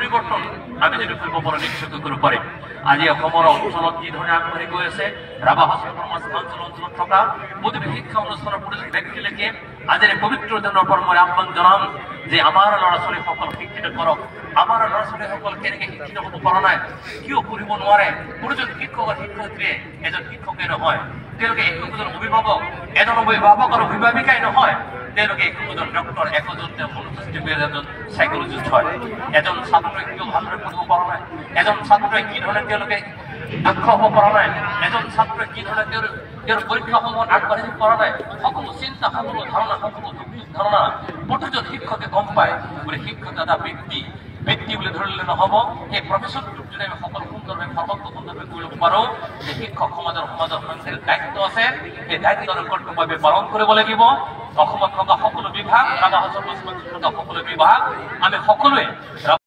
পৰিৱৰ্তন আমি যদি কৰিব পাৰোঁ নিশ্চয়কৈ কৰিব পাৰিম। আজি অসমৰ অঞ্চলত যি ধৰণে আগবাঢ়ি গৈ আছে ৰাভা অঞ্চলত থকা প্ৰতিটো শিক্ষা অনুষ্ঠানৰ প্ৰতিজন ব্যক্তিলৈকে আজিৰ পবিত্ৰ দিনৰ পৰা মই আহ্বান জনাম যে আমাৰ ল'ৰা ছোৱালীসকল শিক্ষিত কৰক। আমাৰ ল'ৰা ছোৱালীসকল কেনেকৈ শিক্ষিত হ'ব পৰা নাই, কিয় পঢ়িব নোৱাৰে? প্ৰতিজন শিক্ষক আৰু শিক্ষয়িত্ৰীয়ে এজন শিক্ষকে নহয়, তেওঁলোকে একোজন অভিভাৱক, এজন অভিভাৱক আৰু অভিভাৱিকাই নহয়, তেওঁলোকে একোজন ডক্টৰ, একোজন এজন সাইকোলজিষ্ট হয়। এজন ছাত্ৰই কিয় ভালদৰে পঢ়িব পৰা নাই, এজন ছাত্ৰই কি ধৰণে তেওঁলোকে দক্ষ হ'ব পৰা নাই, এজন ছাত্ৰই কি ধৰণে তেওঁৰ পৰীক্ষাসমূহত আগবাঢ়িব পৰা নাই, সকলো চিন্তা, সকলো ধাৰণা, সকলো ধাৰণা প্ৰতিজন শিক্ষকে গম পায়। বুলি শিক্ষক এটা বৃত্তি বুলি ধৰিলে নহ'ব। সেই প্ৰফেশ্যনটোক যদি আমি সকলো সুন্দৰভাৱে সুন্দৰভাৱে কৰিব পাৰোঁ, যে শিক্ষক সমাজৰ দায়িত্ব আছে, সেই দায়িত্ব আৰু কৰ্তব্য আমি পালন কৰিব লাগিব। অসমত থকা সকলো বিভাগ, ৰাভা সকলো বিভাগ আমি সকলোৱে